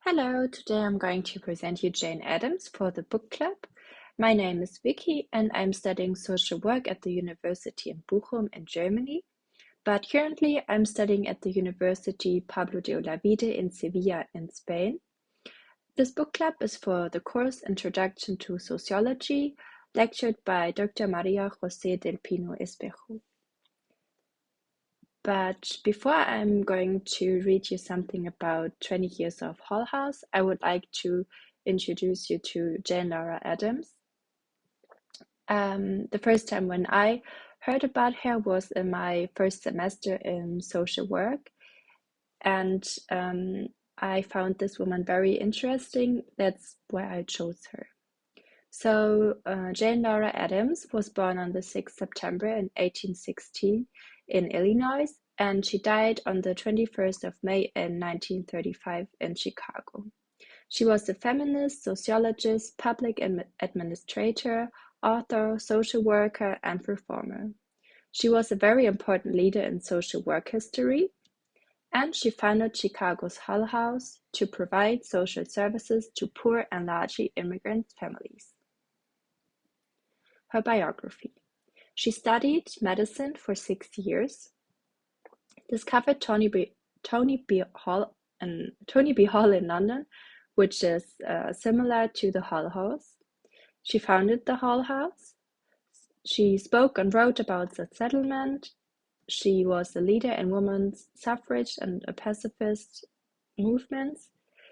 Hello, today I'm going to present you Jane Addams for the book club. My name is Vicky and I'm studying social work at the University in Bochum in Germany. But currently I'm studying at the University Pablo de Olavide in Sevilla in Spain. This book club is for the course Introduction to Sociology, lectured by Dr. Maria José del Pino Espejo. But before I'm going to read you something about 20 years of Hull House, I would like to introduce you to Jane Laura Addams. The first time when I heard about her was in my first semester in social work, and I found this woman very interesting. That's why I chose her. So Jane Laura Addams was born on the 6th September in 1816 in Illinois, and she died on the 21st of May in 1935 in Chicago. She was a feminist, sociologist, public administrator, author, social worker, and reformer. She was a very important leader in social work history, and she founded Chicago's Hull House to provide social services to poor and largely immigrant families. Her biography. She studied medicine for 6 years, discovered Tony B. Hall in London, which is similar to the Hull House. She founded the Hull House. She spoke and wrote about the settlement. She was a leader in women's suffrage and pacifist movements.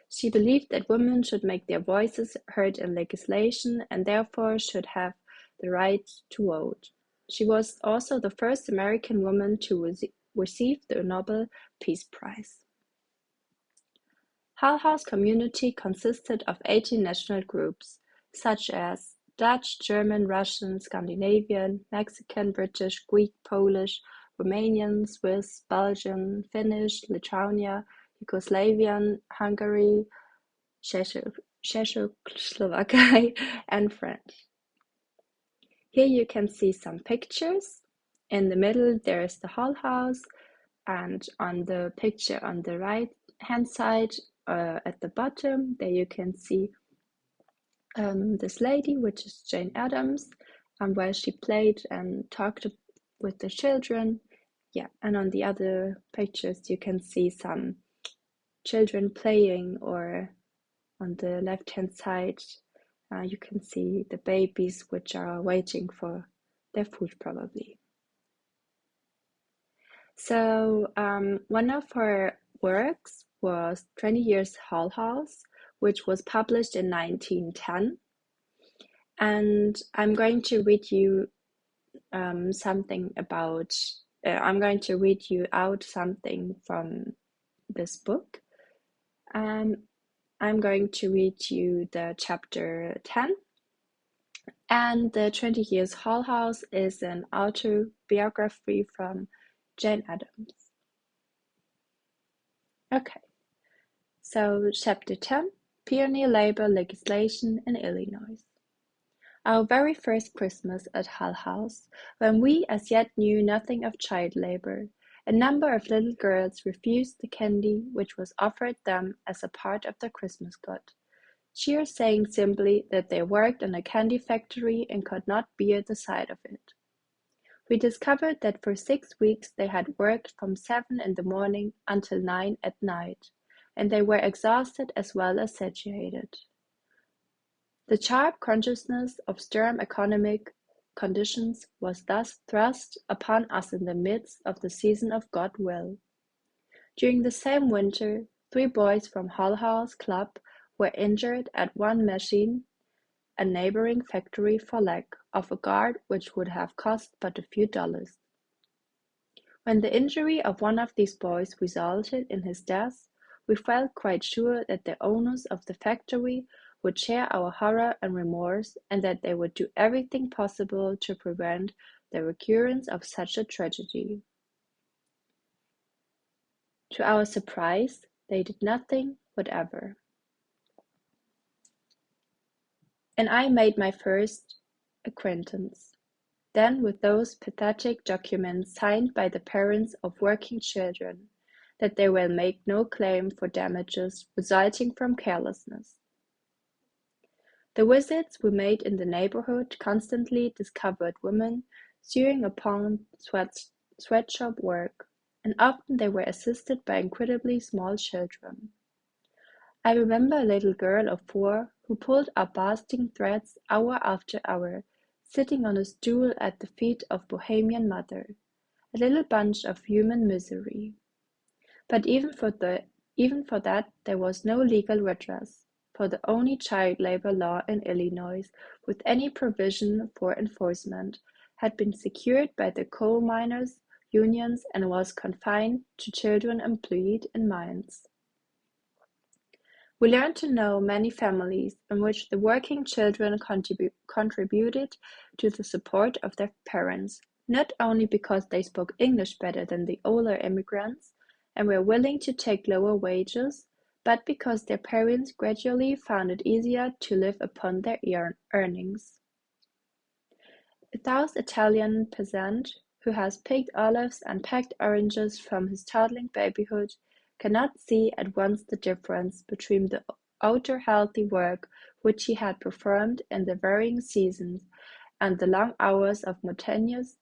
She believed that women should make their voices heard in legislation and therefore should have the right to vote. She was also the first American woman to receive the Nobel Peace Prize. Hull House community consisted of 18 national groups, such as Dutch, German, Russian, Scandinavian, Mexican, British, Greek, Polish, Romanian, Swiss, Belgian, Finnish, Lithuania, Yugoslavian, Hungary, Czechoslovakia, and French. Here you can see some pictures. In the middle there is the Hull House, and on the picture on the right hand side at the bottom there you can see this lady, which is Jane Addams, where she played and talked with the children. Yeah, and on the other pictures you can see some children playing, or on the left hand side you can see the babies which are waiting for their food probably. So one of her works was 20 Years Hull House, which was published in 1910. And I'm going to read you something about, I'm going to read you out something from this book. I'm going to read you the chapter 10. And the 20 Years Hull House is an autobiography from Jane Addams. Okay, so chapter 10, Pioneer Labor Legislation in Illinois. Our very first Christmas at Hull House, when we as yet knew nothing of child labor, a number of little girls refused the candy which was offered them as a part of their Christmas good, cheers saying simply that they worked in a candy factory and could not bear the sight of it. We discovered that for 6 weeks they had worked from 7 in the morning until 9 at night, and they were exhausted as well as satiated. The sharp consciousness of stern economic conditions was thus thrust upon us in the midst of the season of God will. During the same winter, 3 boys from Hull House Club were injured at one machine, a neighboring factory, for lack of a guard which would have cost but a few dollars. When the injury of one of these boys resulted in his death, we felt quite sure that the owners of the factory would share our horror and remorse, and that they would do everything possible to prevent the recurrence of such a tragedy. To our surprise, they did nothing whatever. And I made my first acquaintance, then, with those pathetic documents signed by the parents of working children, that they will make no claim for damages resulting from carelessness. The visits we made in the neighborhood constantly discovered women sewing upon sweatshop work, and often they were assisted by incredibly small children. I remember a little girl of 4 who pulled up basting threads hour after hour, sitting on a stool at the feet of Bohemian mother, a little bunch of human misery. But even for that there was no legal redress, for the only child labor law in Illinois with any provision for enforcement had been secured by the coal miners' unions and was confined to children employed in mines. We learned to know many families in which the working children contributed to the support of their parents, not only because they spoke English better than the older immigrants and were willing to take lower wages, but because their parents gradually found it easier to live upon their earnings. A South Italian peasant who has picked olives and packed oranges from his toddling babyhood cannot see at once the difference between the outer healthy work which he had performed in the varying seasons and the long hours of monotonous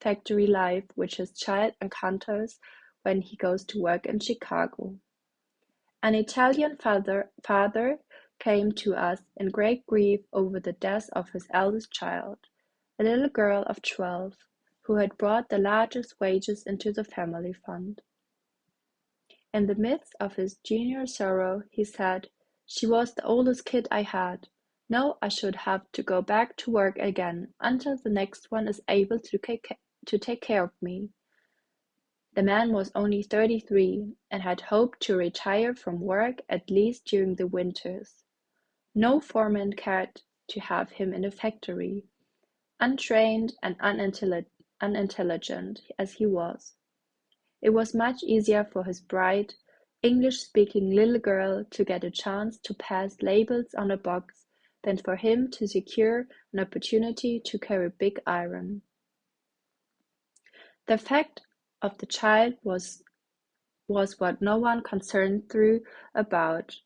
factory life which his child encounters when he goes to work in Chicago. An Italian father came to us in great grief over the death of his eldest child, a little girl of 12, who had brought the largest wages into the family fund. In the midst of his junior sorrow, he said, "She was the oldest kid I had. Now I should have to go back to work again until the next one is able to take care of me." The man was only 33 and had hoped to retire from work at least during the winters. No foreman cared to have him in a factory, untrained and unintelligent as he was. It was much easier for his bright, English-speaking little girl to get a chance to pass labels on a box than for him to secure an opportunity to carry big iron. The fact of the child was what no one concerned thought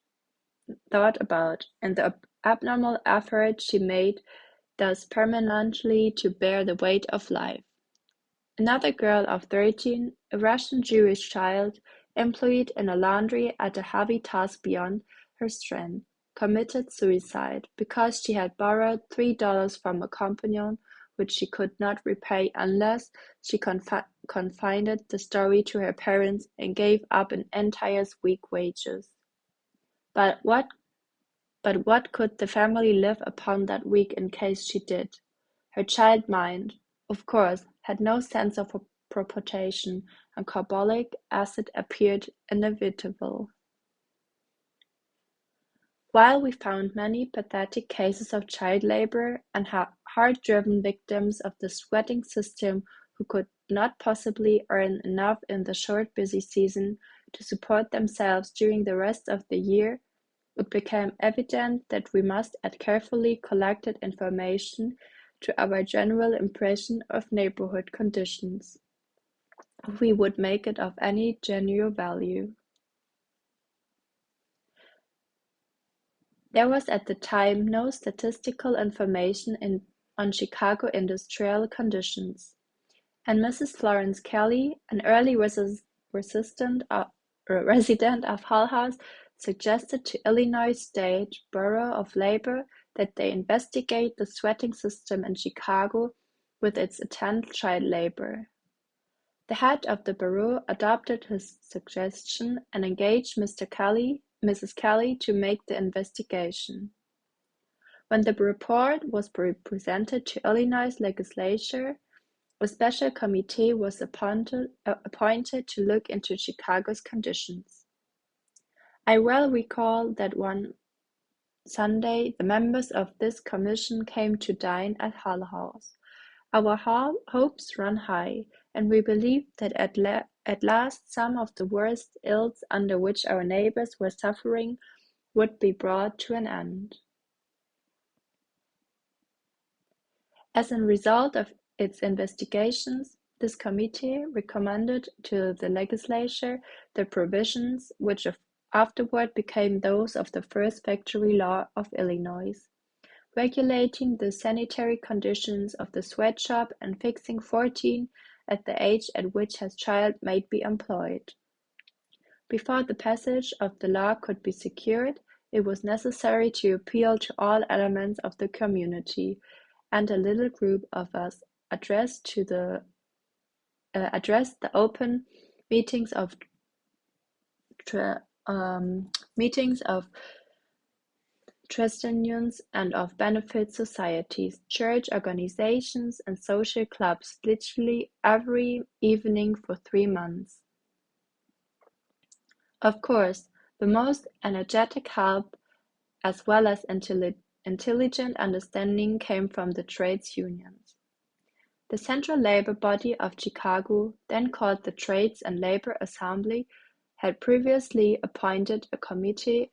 about, and the abnormal effort she made thus permanently to bear the weight of life. Another girl of 13, a Russian Jewish child, employed in a laundry at a heavy task beyond her strength, committed suicide because she had borrowed $3 from a companion which she could not repay unless she confided the story to her parents and gave up an entire week's wages. But what could the family live upon that week in case she did? Her child mind, of course, had no sense of proportion, and carbolic acid appeared inevitable. While we found many pathetic cases of child labor and hard-driven victims of the sweating system who could not possibly earn enough in the short busy season to support themselves during the rest of the year, it became evident that we must add carefully collected information to our general impression of neighborhood conditions, if we would make it of any genuine value. There was at the time no statistical information on Chicago industrial conditions, and Mrs. Florence Kelly, an early resident of Hull House, suggested to Illinois State Bureau of Labor that they investigate the sweating system in Chicago with its attendant child labor. The head of the bureau adopted his suggestion and engaged Mrs. Kelly to make the investigation. When the report was presented to Illinois legislature, a special committee was appointed to look into Chicago's conditions. I well recall that one Sunday the members of this commission came to dine at Hull House. Our hopes ran high, and we believed that at last some of the worst ills under which our neighbors were suffering would be brought to an end. As a result of its investigations, This committee recommended to the legislature the provisions which afterward became those of the first factory law of Illinois, regulating the sanitary conditions of the sweatshop and fixing 14 as the age at which a child might be employed. Before the passage of the law could be secured, it was necessary to appeal to all elements of the community, and a little group of us addressed the open meetings of trust unions and of benefit societies, church organizations, and social clubs literally every evening for 3 months. Of course, the most energetic help as well as intelligent understanding came from the trades unions. The Central Labor Body of Chicago, then called the Trades and Labor Assembly, had previously appointed a committee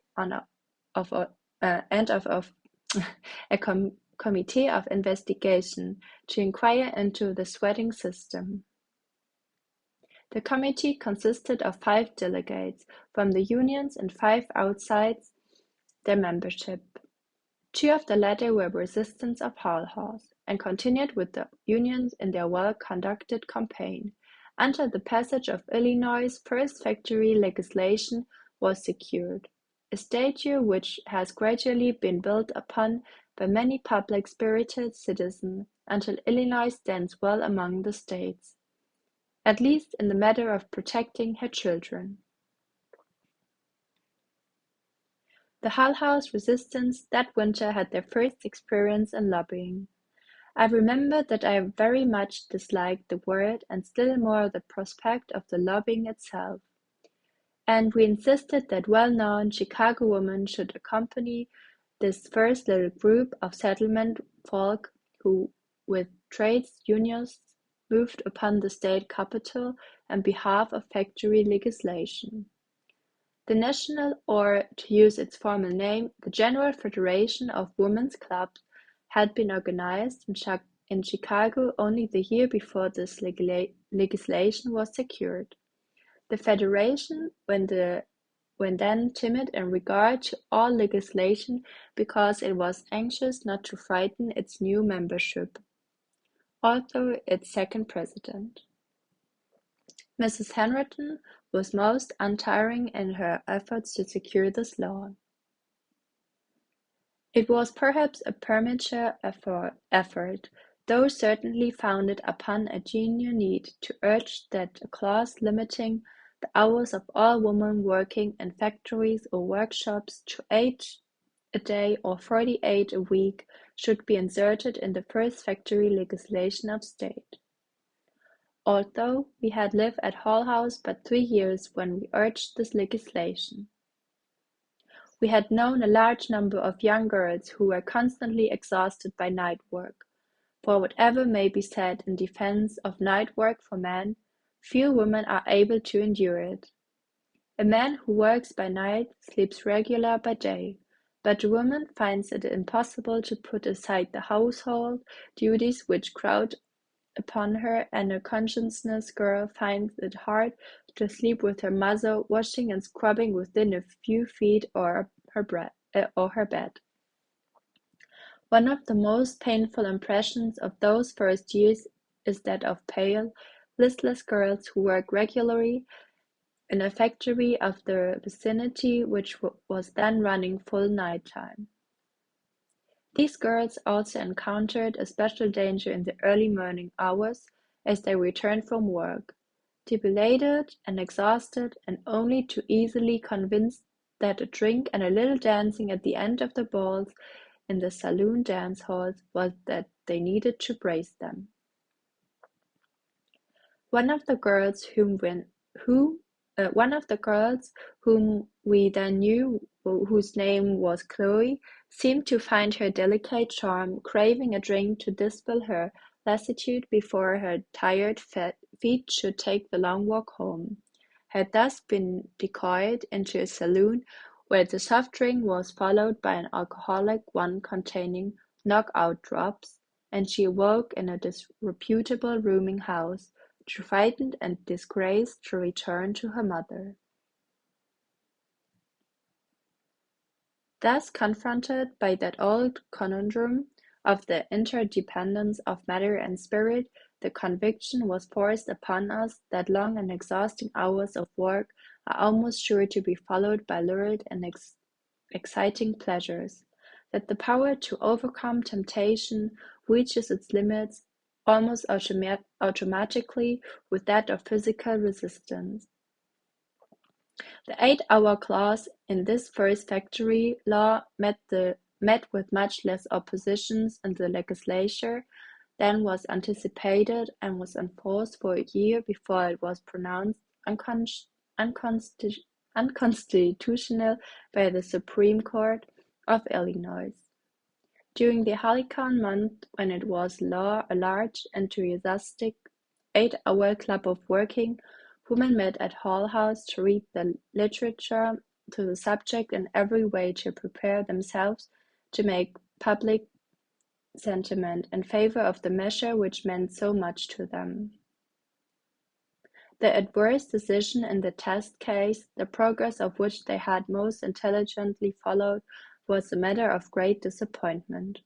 committee of investigation to inquire into the sweating system. The committee consisted of 5 delegates from the unions and 5 outside their membership. 2 of the latter were resistants of Hull House and continued with the unions in their well-conducted campaign until the passage of Illinois' first factory legislation was secured, a statute which has gradually been built upon by many public-spirited citizens until Illinois stands well among the states, at least in the matter of protecting her children. The Hull House resistance that winter had their first experience in lobbying. I remember that I very much disliked the word and still more the prospect of the lobbying itself, and we insisted that well-known Chicago women should accompany this first little group of settlement folk who, with trades unions, moved upon the state capitol on behalf of factory legislation. The National, or to use its formal name, the General Federation of Women's Clubs, had been organized in Chicago only the year before this legislation was secured. The Federation, when then timid in regard to all legislation because it was anxious not to frighten its new membership, although its second president. Mrs. Henderson was most untiring in her efforts to secure this law. It was perhaps a premature effort, though certainly founded upon a genuine need to urge that a clause limiting the hours of all women working in factories or workshops to 8 a day or 48 a week should be inserted in the first factory legislation of state. Although we had lived at Hull House but 3 years when we urged this legislation, we had known a large number of young girls who were constantly exhausted by night work, for whatever may be said in defense of night work for men, few women are able to endure it. A man who works by night sleeps regular by day, but a woman finds it impossible to put aside the household duties which crowd upon her, and a conscientious girl finds it hard to sleep with her mother washing and scrubbing within a few feet of her bed. One of the most painful impressions of those first years is that of pale, listless girls who work regularly in a factory of the vicinity which was then running full night time. These girls also encountered a special danger in the early morning hours as they returned from work, debilitated and exhausted, and only too easily convinced that a drink and a little dancing at the end of the balls in the saloon dance halls was that they needed to brace them. One of the girls whom we then knew, whose name was Chloe, seemed to find her delicate charm craving a drink to dispel her lassitude before her tired feet should take the long walk home, had thus been decoyed into a saloon where the soft drink was followed by an alcoholic one containing knock-out drops, and she awoke in a disreputable rooming house, frightened and disgraced to return to her mother. Thus confronted by that old conundrum of the interdependence of matter and spirit, the conviction was forced upon us that long and exhausting hours of work are almost sure to be followed by lurid and exciting pleasures, that the power to overcome temptation reaches its limits almost automatically with that of physical resistance. The 8-hour clause in this first factory law met with much less opposition in the legislature than was anticipated, and was enforced for a year before it was pronounced unconstitutional by the Supreme Court of Illinois. During the Halcyon month, when it was law, a large, enthusiastic 8-hour club of working women met at Hull House to read the literature to the subject in every way to prepare themselves to make public sentiment in favor of the measure which meant so much to them. The adverse decision in the test case, the progress of which they had most intelligently followed, was a matter of great disappointment.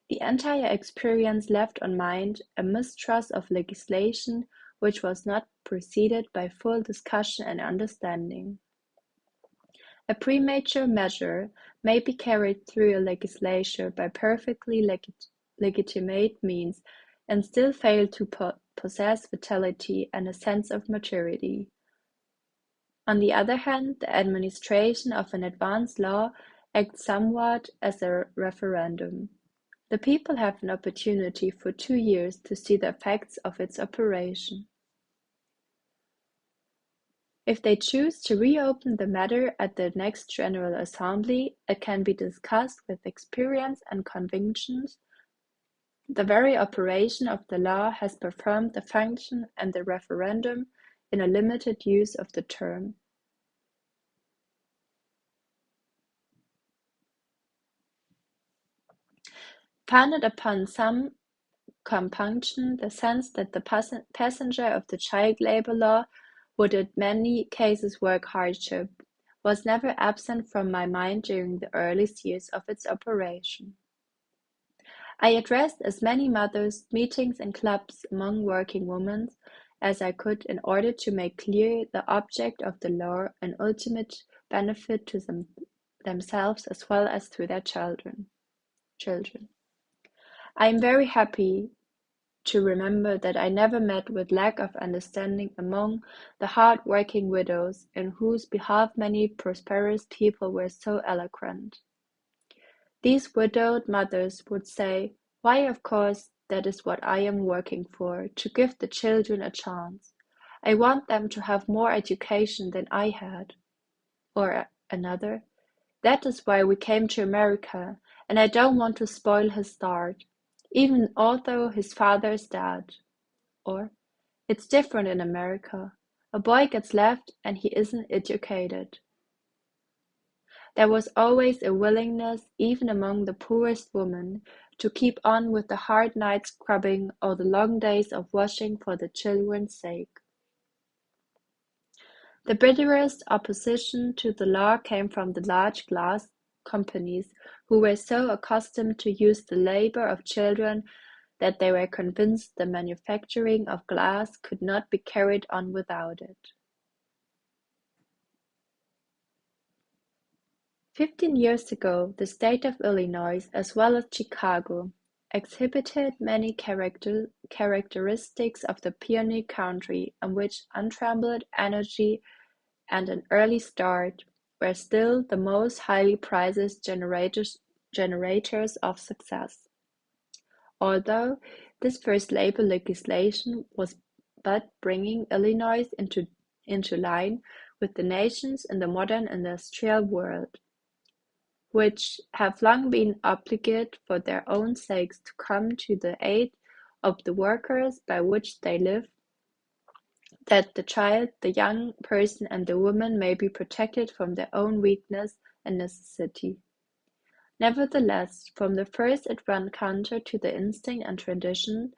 The entire experience left on mind a mistrust of legislation which was not preceded by full discussion and understanding. A premature measure may be carried through a legislature by perfectly legitimate means and still fail to possess vitality and a sense of maturity. On the other hand, the administration of an advance law acts somewhat as a referendum. The people have an opportunity for 2 years to see the effects of its operation. If they choose to reopen the matter at the next General Assembly, it can be discussed with experience and convictions. The very operation of the law has performed the function and the referendum in a limited use of the term. Founded upon some compunction, the sense that the passenger of the child labor law would in many cases work hardship was never absent from my mind during the earliest years of its operation. I addressed as many mothers' meetings and clubs among working women as I could in order to make clear the object of the law and ultimate benefit to themselves as well as to their children. I am very happy to remember that I never met with lack of understanding among the hard-working widows in whose behalf many prosperous people were so eloquent. These widowed mothers would say, "Why, of course, that is what I am working for, to give the children a chance. I want them to have more education than I had." Or another, "That is why we came to America, and I don't want to spoil his start, even although his father is dead." Or, "It's different in America. A boy gets left and he isn't educated." There was always a willingness, even among the poorest women, to keep on with the hard night scrubbing or the long days of washing for the children's sake. The bitterest opposition to the law came from the large glass companies, who were so accustomed to use the labor of children that they were convinced the manufacturing of glass could not be carried on without it. 15 years ago, the state of Illinois, as well as Chicago, exhibited many characteristics of the pioneer country in which untrammeled energy and an early start were still the most highly prized generators of success. Although this first labor legislation was but bringing Illinois into line with the nations in the modern industrial world, which have long been obliged for their own sakes to come to the aid of the workers by which they live, that the child, the young person, and the woman may be protected from their own weakness and necessity. Nevertheless, from the first it ran counter to the instinct and tradition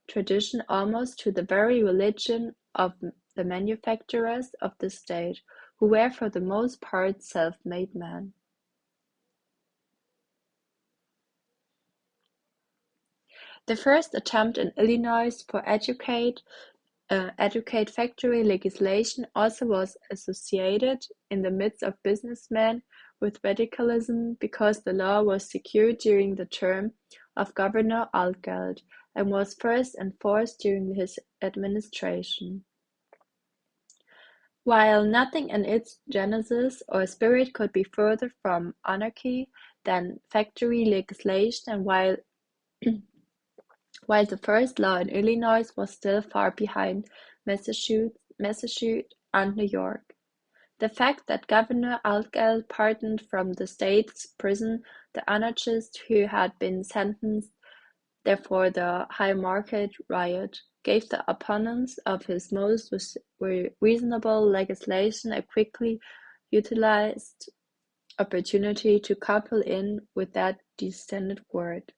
tradition almost to the very religion of the manufacturers of the state, who were for the most part self-made men. The first attempt in Illinois for educate factory legislation also was associated, in the midst of businessmen, with radicalism because the law was secured during the term of Governor Altgeld and was first enforced during his administration. While nothing in its genesis or spirit could be further from anarchy than factory legislation, and while the first law in Illinois was still far behind Massachusetts and New York. The fact that Governor Altgeld pardoned from the state's prison the anarchists who had been sentenced there for the Haymarket riot gave the opponents of his most reasonable legislation a quickly utilized opportunity to couple in with that descended word.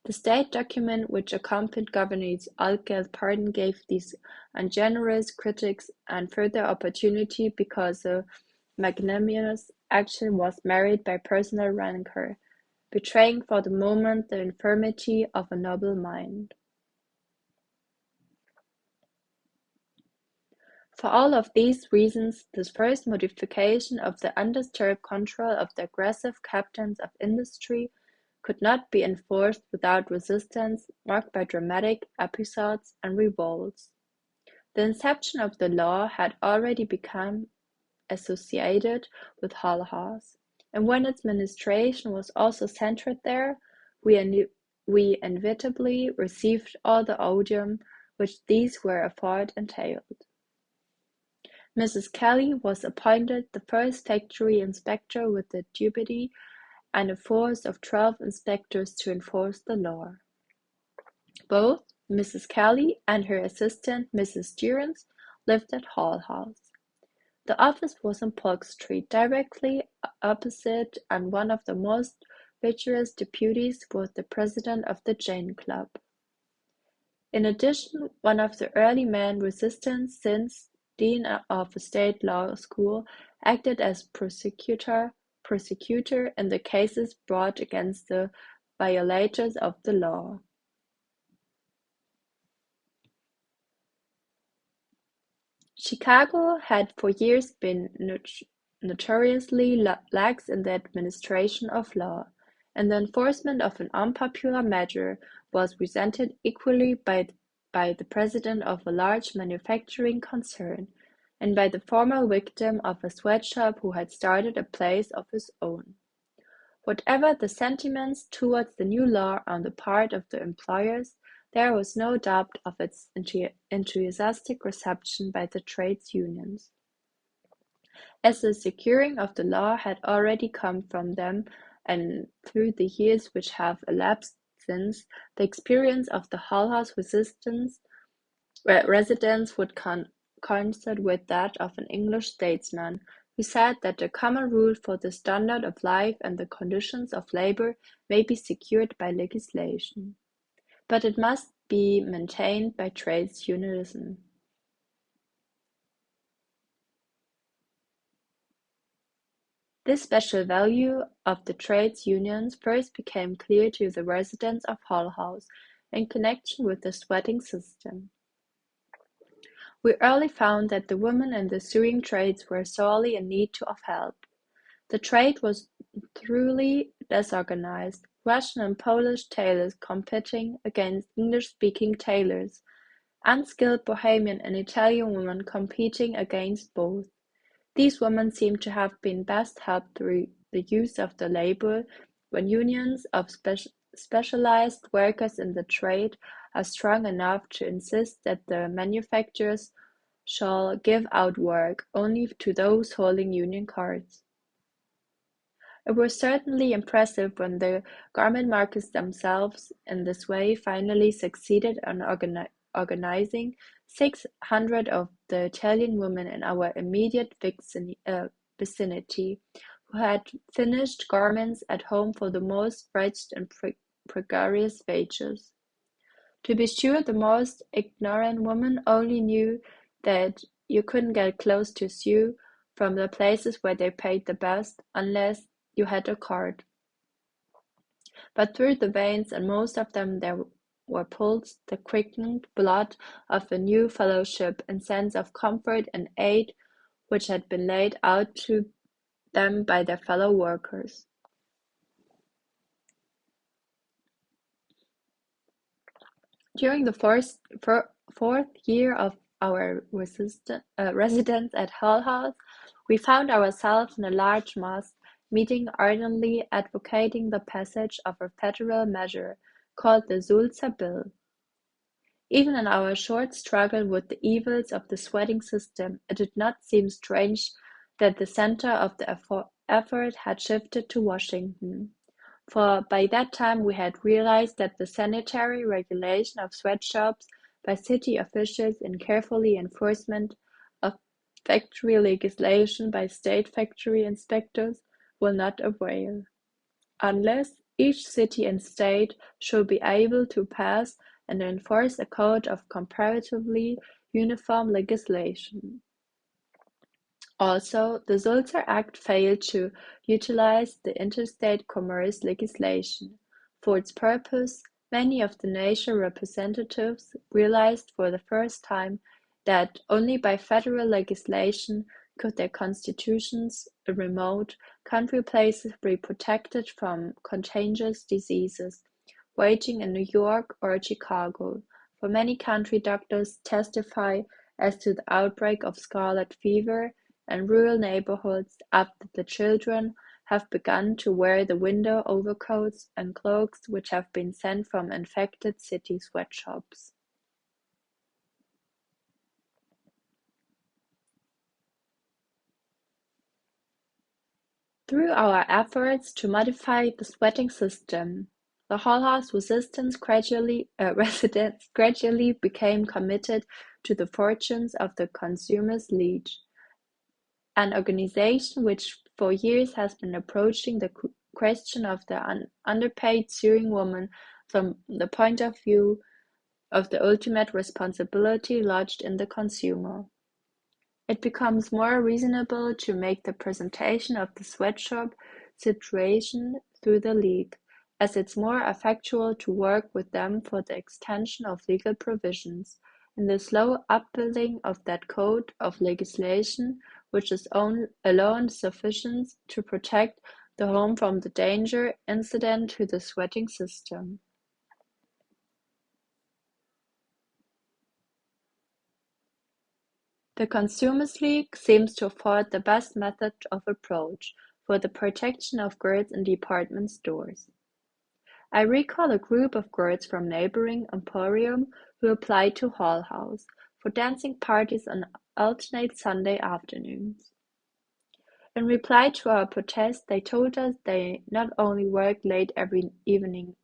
The state document which accompanied Governor Altgeld's pardon gave these ungenerous critics and further opportunity because the magnanimous action was marred by personal rancor, betraying for the moment the infirmity of a noble mind. For all of these reasons, this first modification of the undisturbed control of the aggressive captains of industry could not be enforced without resistance marked by dramatic episodes and revolts. The inception of the law had already become associated with Hull House, and when its administration was also centred there, we inevitably received all the odium which these were afford entailed. Mrs. Kelly was appointed the first factory inspector with the duty and a force of 12 inspectors to enforce the law. Both Mrs. Kelly and her assistant, Mrs. Durrance, lived at Hull House. The office was in Polk Street, directly opposite, and one of the most vigorous deputies was the president of the Jane Club. In addition, one of the early men resistance, since dean of a state law school, acted as prosecutor in the cases brought against the violators of the law. Chicago had for years been notoriously lax in the administration of law, and the enforcement of an unpopular measure was resented equally by the president of a large manufacturing concern and by the former victim of a sweatshop who had started a place of his own. Whatever the sentiments towards the new law on the part of the employers, there was no doubt of its enthusiastic reception by the trades unions. As the securing of the law had already come from them, and through the years which have elapsed since, the experience of the Hull House residents would coincide with that of an English statesman, who said that the common rule for the standard of life and the conditions of labor may be secured by legislation, but it must be maintained by trades unionism. This special value of the trades unions first became clear to the residents of Hull House in connection with the sweating system. We early found that the women in the sewing trades were sorely in need of help. The trade was thoroughly disorganized, Russian and Polish tailors competing against English-speaking tailors, unskilled Bohemian and Italian women competing against both. These women seem to have been best helped through the use of the labor when unions of specialized workers in the trade are strong enough to insist that the manufacturers shall give out work only to those holding union cards. It was certainly impressive when the garment markets themselves in this way finally succeeded in organizing 600 of the Italian women in our immediate vicinity, who had finished garments at home for the most wretched and precarious wages. To be sure, the most ignorant woman only knew that you couldn't get clothes to sew from the places where they paid the best unless you had a card. But through the veins, and most of them there were pulsed the quickened blood of a new fellowship and sense of comfort and aid which had been laid out to them by their fellow workers. During the fourth year of our residence at Hull House, we found ourselves in a large mass, meeting ardently advocating the passage of a federal measure called the Sulzer Bill. Even in our short struggle with the evils of the sweating system, it did not seem strange that the center of the effort had shifted to Washington, for by that time we had realized that the sanitary regulation of sweatshops by city officials and carefully enforcement of factory legislation by state factory inspectors will not avail, unless each city and state should be able to pass and enforce a code of comparatively uniform legislation. Also, the Sulzer Act failed to utilize the interstate commerce legislation. For its purpose, many of the nation representatives realized for the first time that only by federal legislation could their constitutions in remote country places be protected from contagious diseases raging in New York or Chicago, for many country doctors testify as to the outbreak of scarlet fever and rural neighborhoods after the children have begun to wear the window overcoats and cloaks which have been sent from infected city sweatshops. Through our efforts to modify the sweating system, the Hull House residents gradually became committed to the fortunes of the Consumers League, an organization which for years has been approaching the question of the underpaid sewing woman from the point of view of the ultimate responsibility lodged in the consumer. It becomes more reasonable to make the presentation of the sweatshop situation through the League, as it's more effectual to work with them for the extension of legal provisions, in the slow upbuilding of that code of legislation which is alone sufficient to protect the home from the danger incident to the sweating system. The Consumers League seems to afford the best method of approach for the protection of girls in department stores. I recall a group of girls from neighboring Emporium who applied to Hull House for dancing parties on alternate Sunday afternoons. In reply to our protest, they told us they not only worked late every evening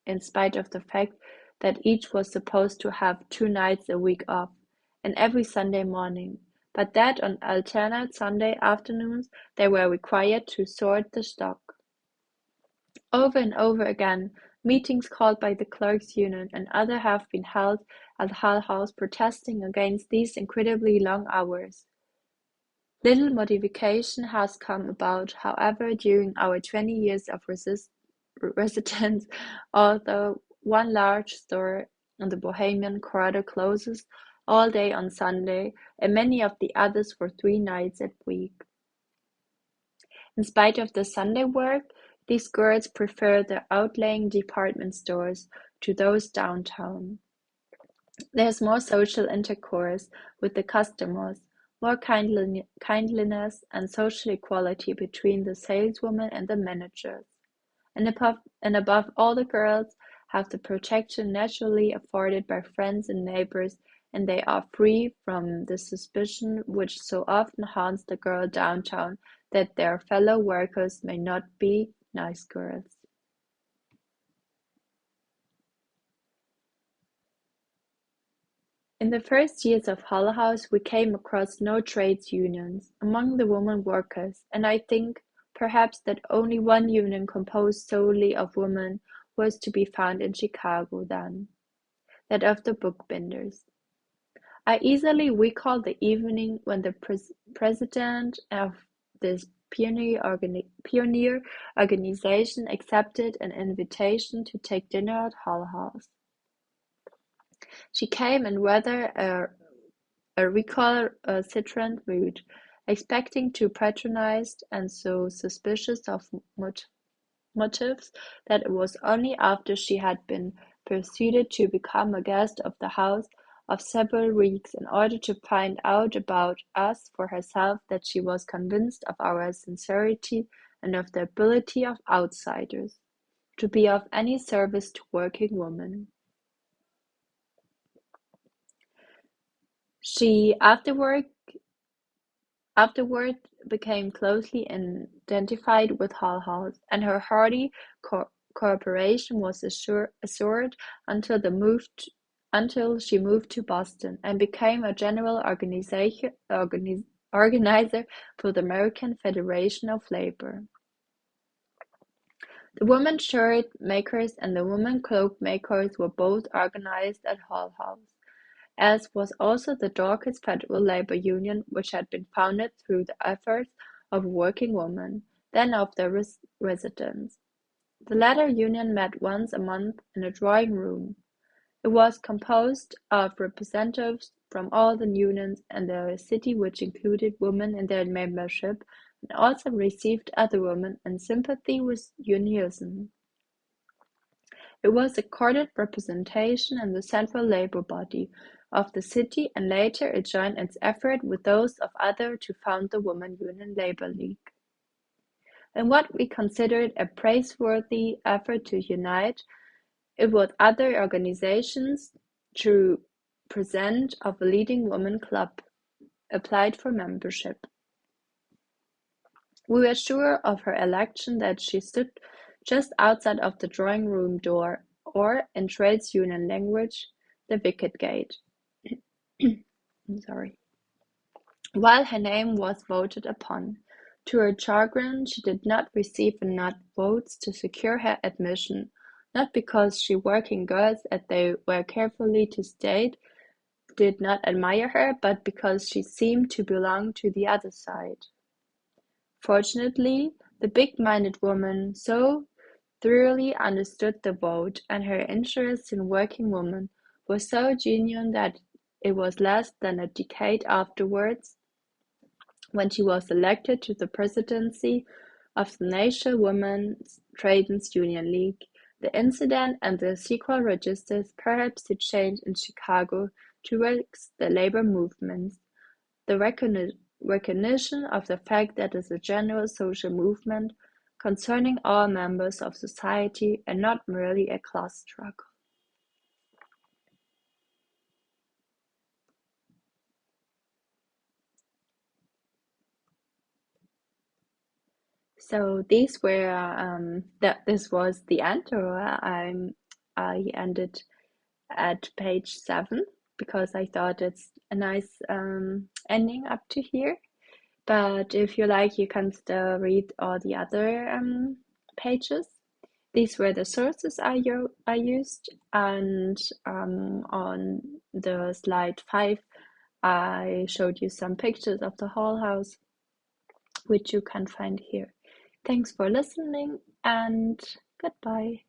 in spite of the fact that each was supposed to have 2 nights a week off, and every Sunday morning, but that on alternate Sunday afternoons they were required to sort the stock. Over and over again, meetings called by the clerks' union and others have been held at Hull House protesting against these incredibly long hours. Little modification has come about, however, during our 20 years of residence, although one large store in the Bohemian Quarter closes all day on Sunday, and many of the others for 3 nights a week. In spite of the Sunday work, these girls prefer the outlying department stores to those downtown. There's more social intercourse with the customers, more kindliness and social equality between the saleswomen and the managers. And above all, the girls have the protection naturally afforded by friends and neighbors, and they are free from the suspicion which so often haunts the girl downtown that their fellow workers may not be nice girls. In the first years of Hull House we came across no trades unions among the women workers, and I think, perhaps, that only one union composed solely of women was to be found in Chicago then. that of the bookbinders. I easily recall the evening when the president of this pioneer organization accepted an invitation to take dinner at Hull House. She came in rather a recalcitrant mood, expecting to patronize and so suspicious of motives that it was only after she had been persuaded to become a guest of the house of several weeks in order to find out about us for herself that she was convinced of our sincerity and of the ability of outsiders to be of any service to working women. She afterward became closely identified with Hull House, and her hearty cooperation was assured until she moved to Boston and became a general organizer for the American Federation of Labor. The women shirt makers and the women cloak makers were both organized at Hull House, as was also the Dorcas Federal Labor Union, which had been founded through the efforts of working women, then of their residents. The latter union met once a month in a drawing room. It was composed of representatives from all the unions in the city, which included women in their membership, and also received other women in sympathy with unionism. It was a courted representation in the central labor body of the city, and later it joined its effort with those of others to found the Woman Union Labor League. In what we considered a praiseworthy effort to unite it with other organizations, through present of a leading woman club applied for membership. We were sure of her election that she stood just outside of the drawing-room door, or, in trades union language, the wicket gate. I'm sorry. While her name was voted upon, to her chagrin she did not receive enough votes to secure her admission, not because she working girls, as they were carefully to state, did not admire her, but because she seemed to belong to the other side. Fortunately, the big-minded woman so thoroughly understood the vote, and her interest in working women was so genuine that it was less than a decade afterwards, when she was elected to the presidency of the National Women's Trades Union League. The incident and the sequel registers perhaps the change in Chicago towards the labor movements, the recognition of the fact that it is a general social movement concerning all members of society and not merely a class struggle. So these were this was the end, or I ended at page 7 because I thought it's a nice ending up to here. But if you like, you can still read all the other pages. These were the sources I used, and on the slide 5, I showed you some pictures of the Hull House, which you can find here. Thanks for listening, and goodbye.